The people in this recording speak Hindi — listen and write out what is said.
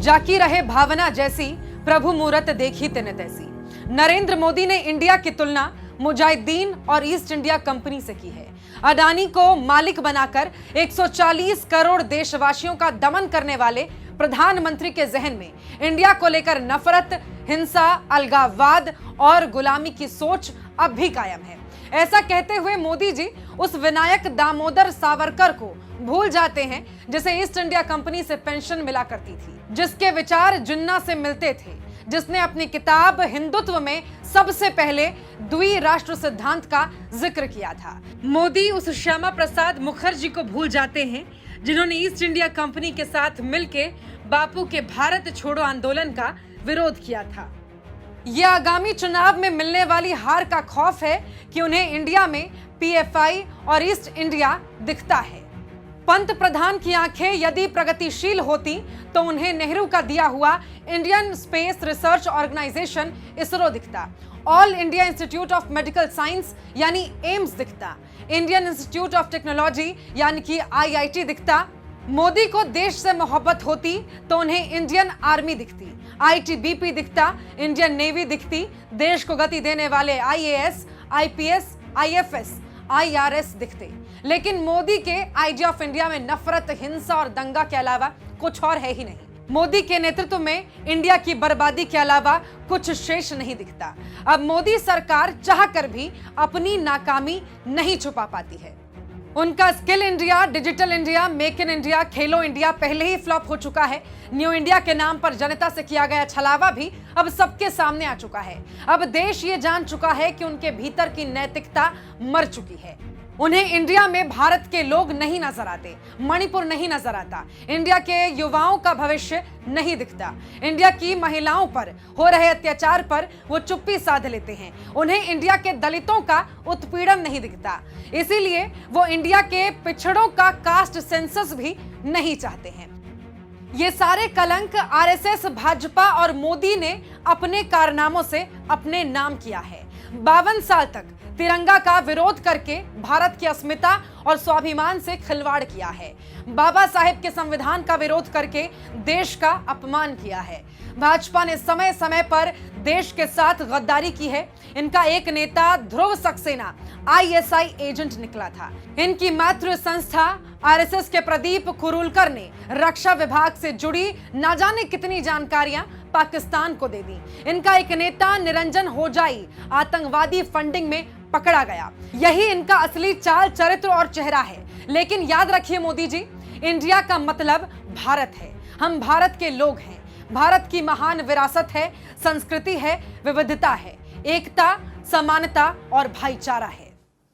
जाकी रहे भावना जैसी, प्रभु मूरत देखी तिन तैसी। नरेंद्र मोदी ने इंडिया की तुलना मुजाहिदीन और ईस्ट इंडिया कंपनी से की है। अडानी को मालिक बनाकर 140 करोड़ देशवासियों का दमन करने वाले प्रधानमंत्री के जहन में इंडिया को लेकर नफरत, हिंसा, अलगाववाद और गुलामी की सोच अब भी कायम है। ऐसा कहते हुए मोदी जी उस विनायक दामोदर सावरकर को भूल जाते हैं जिसे ईस्ट इंडिया कंपनी से पेंशन मिला करती थी, जिसके विचार जिन्ना से मिलते थे, जिसने अपनी किताब हिंदुत्व में सबसे पहले द्विराष्ट्र सिद्धांत का जिक्र किया था। मोदी उस श्यामा प्रसाद मुखर्जी को भूल जाते हैं जिन्होंने ईस्ट इंडिया कंपनी के साथ मिलकर बापू के भारत छोड़ो आंदोलन का विरोध किया था। यह आगामी चुनाव में मिलने वाली हार का खौफ है कि उन्हें इंडिया में पीएफआई और ईस्ट इंडिया दिखता है। पंत प्रधान की आंखें यदि प्रगतिशील होती तो उन्हें नेहरू का दिया हुआ Indian space research organisation ISRO दिखता, all India institute of medical science यानी एम्स दिखता, इंडियन इंस्टीट्यूट ऑफ टेक्नोलॉजी यानी कि आईआईटी दिखता। मोदी को देश से मोहब्बत होती तो उन्हें इंडियन आर्मी दिखती, आईटीबीपी दिखता, इंडियन नेवी दिखती, देश को गति देने वाले आईएएस, आईपीएस, आईएफएस, आईआरएस दिखते। लेकिन मोदी के आइडिया ऑफ इंडिया में नफरत, हिंसा और दंगा के अलावा कुछ और है ही नहीं। मोदी के नेतृत्व में इंडिया की बर्बादी के अलावा कुछ शेष नहीं दिखता। अब मोदी सरकार चाहकर भी अपनी नाकामी नहीं छुपा पाती है। उनका skill India, digital India, make in India, Khelo India पहले ही फ्लॉप हो चुका है। न्यू इंडिया के नाम पर जनता से किया गया छलावा भी अब सबके सामने आ चुका है। अब देश ये जान चुका है कि उनके भीतर की नैतिकता मर चुकी है। उन्हें इंडिया में भारत के लोग नहीं नजर आते, मणिपुर नहीं नजर आता, इंडिया के युवाओं का भविष्य नहीं दिखता, इंडिया की महिलाओं पर हो रहे अत्याचार पर वो चुप्पी साध लेते हैं, उन्हें इंडिया के दलितों का उत्पीड़न नहीं दिखता। इसीलिए वो इंडिया के पिछड़ों का कास्ट सेंसस भी नहीं चाहते हैं। ये सारे कलंक आरएसएस, भाजपा और मोदी ने अपने कारनामों से अपने नाम किया है। 52 साल तक तिरंगा का विरोध करके भारत की अस्मिता और स्वाभिमान से खिलवाड़ किया है। बाबा साहेब के संविधान का विरोध करके देश का अपमान किया है। भाजपा ने समय समय पर देश के साथ गद्दारी की है। इनका एक नेता ध्रुव सक्सेना आईएसआई एजेंट निकला था। इनकी मातृ संस्था आरएसएस के प्रदीप कुरुलकर ने रक्षा विभाग से जुड़ी ना जाने कितनी जानकारियां पाकिस्तान को दे दी। इनका एक नेता निरंजन होजाई आतंकवादी फंडिंग में पकड़ा गया। यही इनका असली चाल, चरित्र और चेहरा है। लेकिन याद रखिए मोदी जी, इंडिया का मतलब भारत है। हम भारत के लोग हैं। भारत की महान विरासत है, संस्कृति है, विविधता है, एकता, समानता और भाईचारा है।